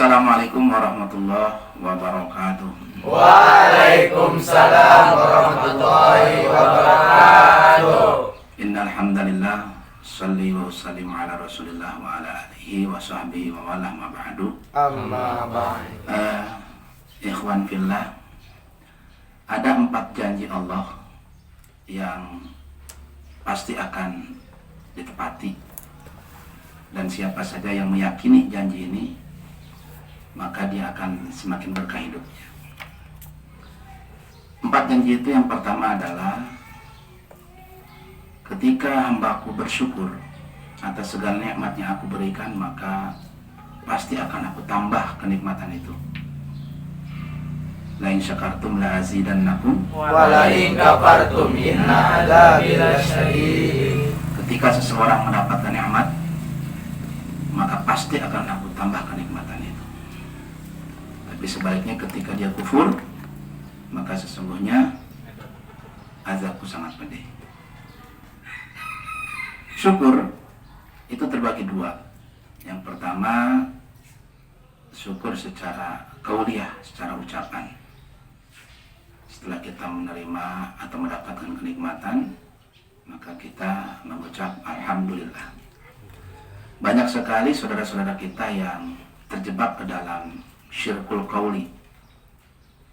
Assalamualaikum warahmatullahi wabarakatuh. Waalaikumsalam warahmatullahi wabarakatuh. Innal hamdalillah shalli wa sallim ala Rasulillah wa ala alihi wa sahbihi wa wala ma ba'du. Amma ba'd. Ikhwan fillah, ada 4 janji Allah yang pasti akan ditepati, dan siapa saja yang meyakini janji ini maka dia akan semakin berkah hidupnya. 4 janji itu, yang pertama adalah ketika hambaku bersyukur atas segala nikmat yang aku berikan, maka pasti akan aku tambah kenikmatan itu. La in syakartum la azidannakum Wa la in kafartum inna adzabi lasyadid. Ketika seseorang mendapatkan nikmat, maka pasti akan aku tambah kenikmatan itu. Tapi sebaliknya ketika dia kufur, maka sesungguhnya azabku sangat pedih. Syukur itu terbagi 2. Yang pertama, syukur secara qauliyah, secara ucapan. Setelah kita menerima atau mendapatkan kenikmatan, maka kita mengucap alhamdulillah. Banyak sekali saudara-saudara kita yang terjebak ke dalam syirkul qauli,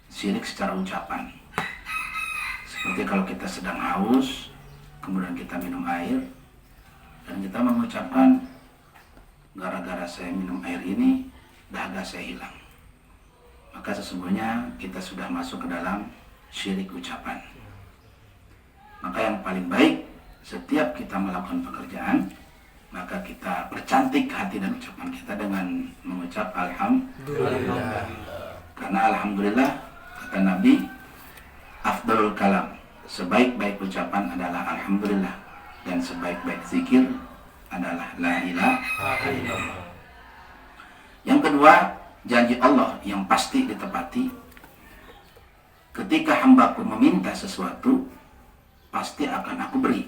syirik secara ucapan. Seperti kalau kita sedang haus, kemudian kita minum air, dan kita mengucapkan, gara-gara saya minum air ini, dahaga saya hilang. Maka sesungguhnya kita sudah masuk ke dalam syirik ucapan. Maka yang paling baik, setiap kita melakukan pekerjaan, maka kita percantik hati dan ucapan kita dengan mengucap alhamdulillah. Karena alhamdulillah, kata Nabi, afdalul kalam, sebaik-baik ucapan adalah alhamdulillah, dan sebaik-baik zikir adalah la ilaha illallah. Yang kedua, janji Allah yang pasti ditepati. Ketika hambaku meminta sesuatu, pasti akan aku beri.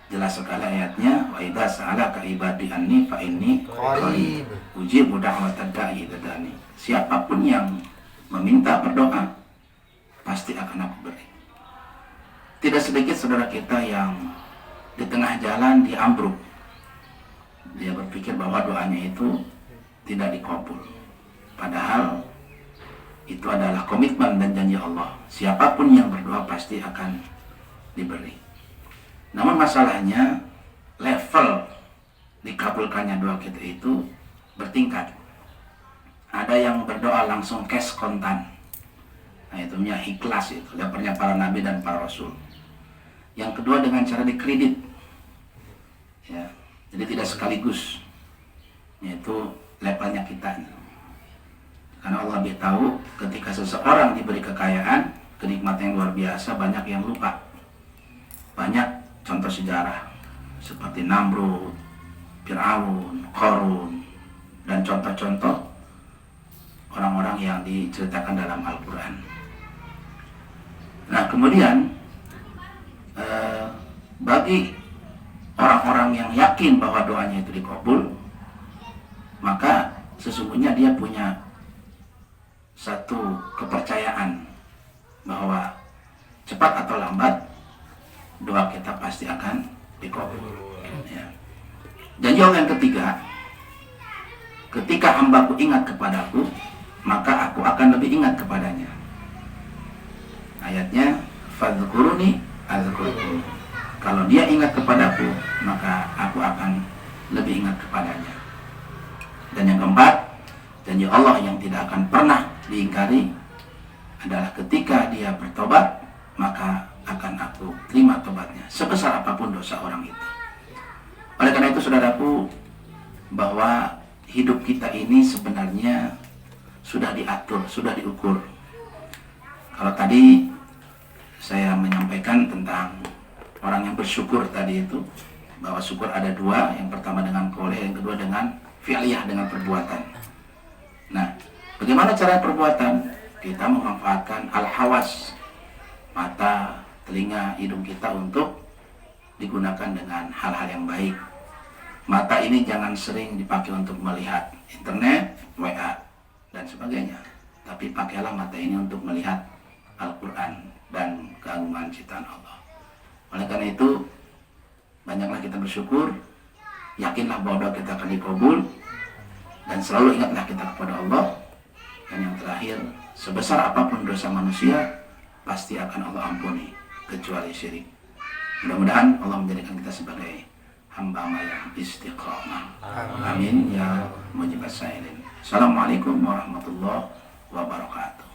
Jelas sekali ayatnya, wa idza sa'alaka ibadi anni fa inni qarib ujibu da'watad da'i idza da'ani. Siapapun yang meminta berdoa, pasti akan aku beri. Tidak sedikit saudara kita yang di tengah jalan diambruk. Dia berpikir bahwa doanya itu tidak dikabul. Padahal itu adalah komitmen dan janji Allah. Siapapun yang berdoa pasti akan diberi. Namun masalahnya, level dikabulkannya doa kita itu bertingkat. Ada yang berdoa langsung cash kontan. Nah, itu ikhlas, itu levelnya para nabi dan para rasul. Yang kedua dengan cara dikredit. Ya, jadi tidak sekaligus. Yaitu levelnya kita. Karena Allah lebih tahu ketika seseorang diberi kekayaan, kenikmatan yang luar biasa, banyak yang lupa. Banyak contoh sejarah seperti Namrud, Fir'aun, Qarun, dan contoh-contoh orang-orang yang diceritakan dalam Al-Quran. Nah, kemudian bagi orang-orang yang yakin bahwa doanya itu dikabul, maka sesungguhnya dia punya satu kepercayaan bahwa cepat atau lambat doa kita pasti akan dikabul. Ya. Janji Allah yang ketiga, ketika hambaku ingat kepadaku, maka aku akan lebih ingat kepadanya. Ayatnya, fadzkuruni adzkurkum. Kalau dia ingat kepadaku, maka aku akan lebih ingat kepadanya. Dan yang keempat, janji Allah yang tidak akan pernah diingkari adalah ketika dia bertobat, maka akan aku terima tobatnya, sebesar apapun dosa orang itu. Oleh karena itu saudaraku, bahwa hidup kita ini sebenarnya sudah diatur, sudah diukur. Kalau tadi saya menyampaikan tentang orang yang bersyukur tadi itu, bahwa syukur ada 2, yang pertama dengan qauliyah, yang kedua dengan fi'liyah, dengan perbuatan. Nah, bagaimana cara perbuatan? Kita memanfaatkan al-hawas, mata, telinga, hidung kita untuk digunakan dengan hal-hal yang baik. Mata ini jangan sering dipakai untuk melihat internet, WA dan sebagainya. Tapi pakailah mata ini untuk melihat Al-Quran dan keagungan ciptaan Allah. Oleh karena itu, banyaklah kita bersyukur, yakinlah bahwa doa kita akan dikabul, dan selalu ingatlah kita kepada Allah. Dan yang terakhir, sebesar apapun dosa manusia, pasti akan Allah ampuni, kecuali syirik. Mudah-mudahan Allah menjadikan kita sebagai hamba yang istiqamah. Amin ya mujibas sailin. Assalamualaikum warahmatullahi wabarakatuh.